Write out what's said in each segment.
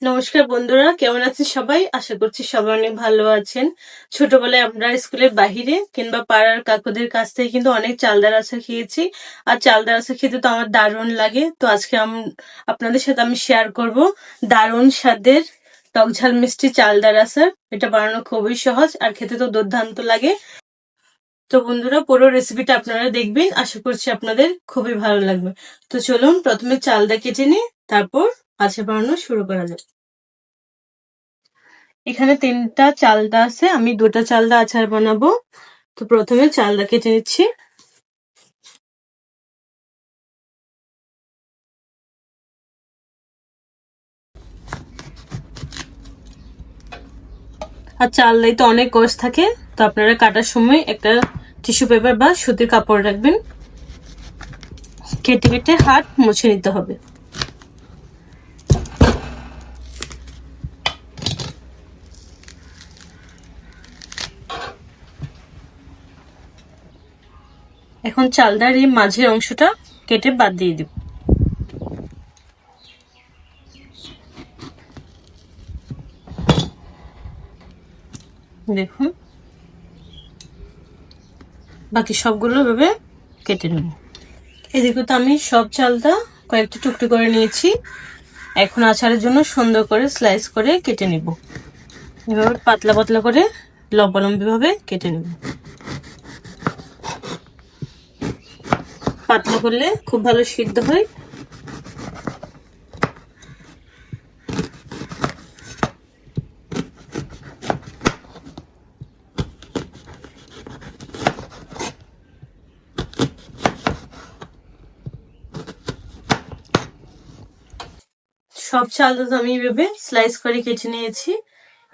নমস্কার বন্ধুরা, কেমন আছেন সবাই? আশা করছি সবাই অনেক ভালো আছেন। ছোটবেলায় আমরা স্কুলের বাহিরে কিংবা পাড়ার কাকুদের কাছ থেকে কিন্তু অনেক চালদার আচার খেয়েছি। আর চালদার আচার খেতে তো আমার দারুণ লাগে। তো আজকে আপনাদের সাথে আমি শেয়ার করব দারুণ স্বাদের টক ঝাল মিষ্টি চালদার আচার। এটা বানানো খুবই সহজ আর খেতে তো দুর্দান্ত লাগে। তো বন্ধুরা, পুরো রেসিপিটা আপনারা দেখবেন, আশা করছি আপনাদের খুবই ভালো লাগবে। তো চলুন প্রথমে চালদা কেটে নিই, তারপর আচার বানানো শুরু করা যাক। এখানে 3টা চালদা আছে, আমি 2টা চালদা আচার বানাবো। তো প্রথমে চালদা কেটে নিচ্ছি। আর চালদায় তো অনেক কষ থাকে, তো আপনারা কাটার সময় একটা টিস্যু পেপার বা সুতির কাপড় রাখবেন। কেটে কেটে হাত মুছে নিতে হবে। এখন চালদার এই মাঝের অংশটা কেটে বাদ দিয়ে দিব। দেখুন, বাকি সবগুলো ভাবে কেটে নেব। এদিকে তো আমি সব চালটা কয়েকটা টুকরো করে নিয়েছি। এখন আচারের জন্য সুন্দর করে স্লাইস করে কেটে নিব। এভাবে পাতলা পাতলা করে লম্বালম্বি ভাবে কেটে নেব। পাতলা করলে খুব ভালো সিদ্ধ হয়। সব চালটা তো আমি এভাবে স্লাইস করে কেটে নিয়েছি।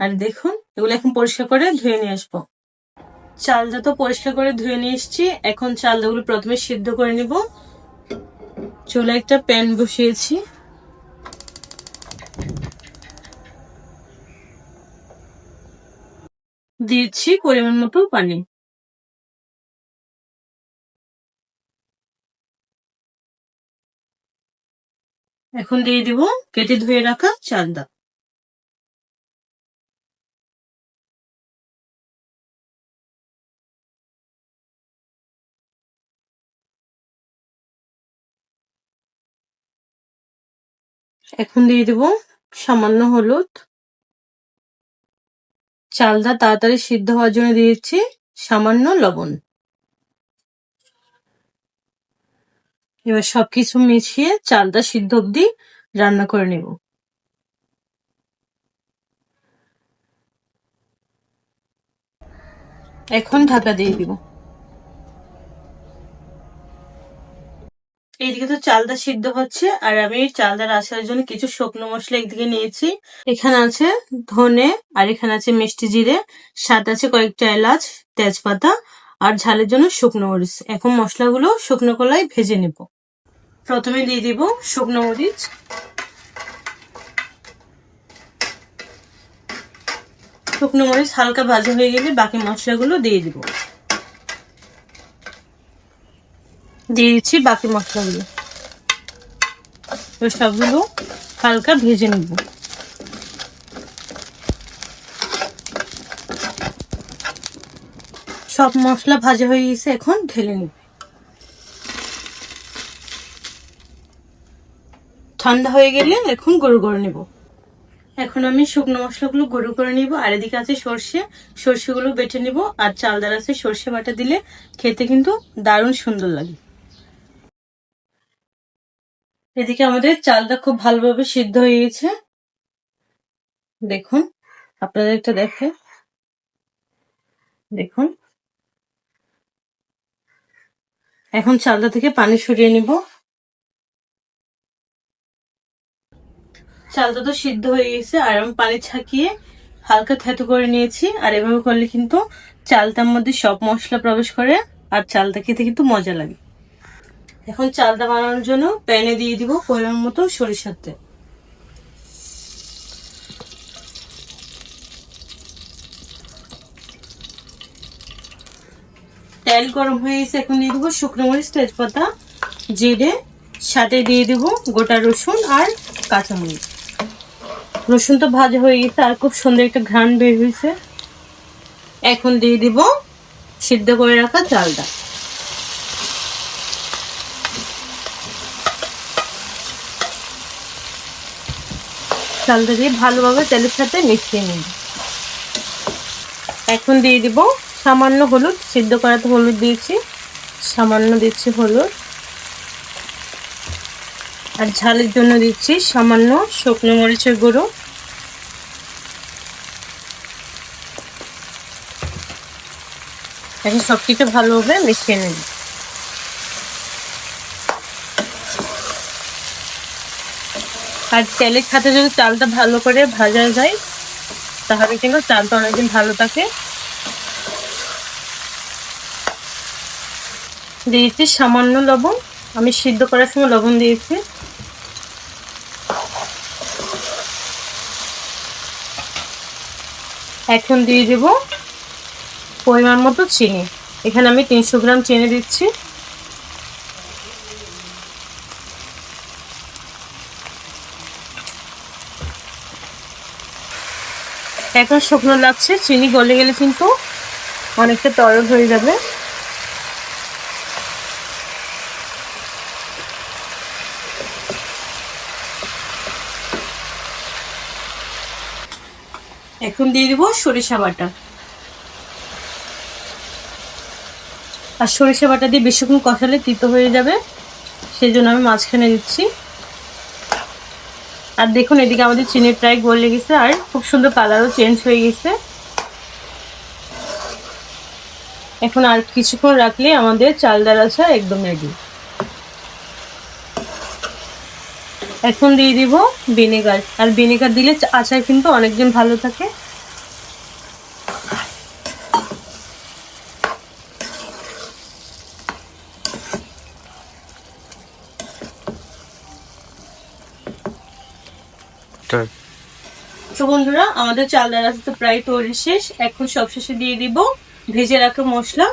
আর দেখুন, এগুলো এখন পরিষ্কার করে ধুয়ে নিয়ে আসবো। চালটা তো পরিষ্কার করে ধুয়ে নিয়ে এসেছি। এখন চালগুলো প্রথমে সিদ্ধ করে নিব। চুলায় একটা প্যান বসিয়েছি। দিয়েছি পরিমাণ মতো পানি। এখন দিয়ে দিব কেটে ধুয়ে রাখা চালটা। এখন দিয়ে দিব সামান্য হলুদ। চালটা তাড়াতাড়ি সিদ্ধ হওয়ার জন্য দিয়েছি সামান্য লবণ। এবার সবকিছু মিশিয়ে চালটা সিদ্ধ অবধি রান্না করে নেব। এখন ঢাকা দিয়ে দিব। এইদিকে তো চালটা সিদ্ধ হচ্ছে, আর আমি চালটার আসার জন্য কিছু শুকনো মশলা একদিকে নিয়েছি। এখানে আছে ধনে, আর এখানে আছে মিষ্টি জিরে, সাথে আছে কয়েকটা এলাচ, তেজপাতা, আর ঝালের জন্য শুকনো মরিচ। এখন মশলাগুলো শুকনো কড়াই ভেজে নেব। প্রথমে দিয়ে দিব শুকনো মরিচ। শুকনো মরিচ হালকা ভাজা হয়ে গেলে বাকি মশলাগুলো দিয়ে দিব। দিয়ে দিচ্ছি বাকি মশলাগুলো। সবগুলো হালকা ভেজে নেব। সব মশলা ভাজা হয়ে গেছে, এখন ঢেলে নিব। ঠান্ডা হয়ে গেলে এখন গুঁড়ো করে নেব। এখন আমি শুকনো মশলাগুলো গুঁড়ো করে নিব। আর এদিকে আছে সর্ষে, সর্ষেগুলো বেটে নিব। আর চালদার আছে সর্ষে বাটা দিলে খেতে কিন্তু দারুণ সুন্দর লাগে। এদিকে আমাদের চালটা খুব ভালোভাবে সিদ্ধ হয়ে গেছে। দেখুন, আপনাদের একটা দেখুন। এখন চালটা থেকে পানি সরিয়ে নিব। চালটা তো সিদ্ধ হয়ে গেছে, আর আমি পানি ছাকিয়ে হালকা থেতো করে নিয়েছি। আর এভাবে করলে কিন্তু চালটার মধ্যে সব মশলা প্রবেশ করে, আর চালটা খেতে কিন্তু মজা লাগে। এখন চালটা বানানোর জন্য প্যানে দিয়ে দিব পরিমাণ মতো সরিষার তেল। তেল গরম হয়ে গেছে, এখন দিয়ে দেবো শুকনো মরিচ, তেজপাতা, জিরে, সাথে দিয়ে দেবো গোটা রসুন আর কাঁচামরিচ। রসুন তো ভাজা হয়ে গেছে আর খুব সুন্দর একটা ঘ্রাণ বের হয়েছে। এখন দিয়ে দিব সিদ্ধ করে রাখা চালটা। চালটা দিয়ে ভালোভাবে তেলের সাথে মিশিয়ে নিন। এখন দিয়ে দিব সামান্য হলুদ, সিদ্ধ করাতে হলুদ দিয়েছি, সামান্য দিচ্ছি হলুদ। আর ঝালের জন্য দিচ্ছি সামান্য শুকনো মরিচের গুঁড়ো। এখন সবকিছু ভালোভাবে মিশিয়ে নিন। আর তেলের সাথে যদি চালটা ভালো করে ভাজা যায় তাহলে কিন্তু চালটা অনেকদিন ভালো থাকে। দিয়েছি সামান্য লবণ, আমি সিদ্ধ করার সময় লবণ দিয়েছি। এখন দিয়ে দেব পরিমাণ মতো চিনি। এখানে আমি 300 গ্রাম চিনি দিচ্ছি। এখন শুকনো লাগছে, চিনি গলে গেলে কিন্তু অনেকটা তরল হয়ে যাবে। এখন দিয়ে দিব সরিষা বাটা। আর সরিষা বাটা দিয়ে বেশিক্ষণ কষালে তিতো হয়ে যাবে, সেই জন্য আমি মাঝখানে দিচ্ছি। আর দেখুন এদিকে আমাদের চিনি প্রায় গলে গেছে আর খুব সুন্দর কালারও চেঞ্জ হয়ে গেছে। এখন আর কিছুক্ষণ রাখলে আমাদের চালদার আচার একদম রেডি। এখন দিয়ে দিব ভিনেগার। আর ভিনেগার দিলে আচার কিন্তু অনেকদিন ভালো থাকে। তো বন্ধুরা আমাদের চালদার আচার তো প্রায় তৈরি শেষ। এখন সবশেষে দিয়ে দিব ভেজে রাখা মশলা।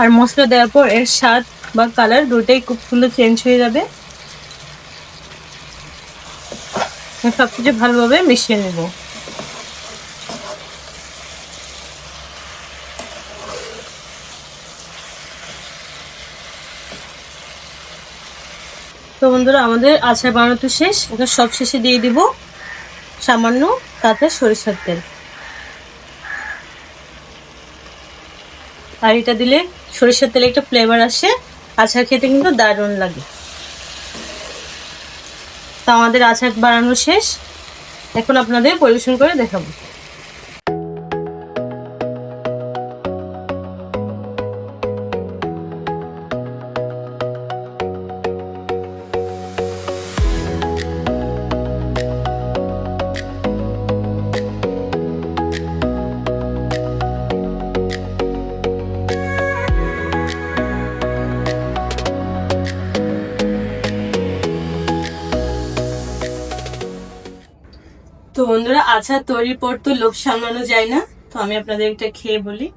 আর মশলা দেওয়ার পর এর স্বাদ বা কালার দুটোই খুব সুন্দর চেঞ্জ হয়ে যাবে। সবকিছু ভালোভাবে মিশিয়ে নেব। তো বন্ধুরা আমাদের আচার বানানো শেষ। এখন সব শেষে দিয়ে দিব সামান্য কাঁচা সরিষার তেল। আর এটা দিলে সরিষার তেলে একটা ফ্লেভার আসে, আচার খেতে কিন্তু দারুণ লাগে। তো আমাদের আচার বানানো শেষ, এখন আপনাদের পরিবেশন করে দেখাবো। তো বন্ধুরা আচার তৈরির পর তো লোভ সামলানো যায় না, তো আমি আপনাদের একটা খেয়ে বলি।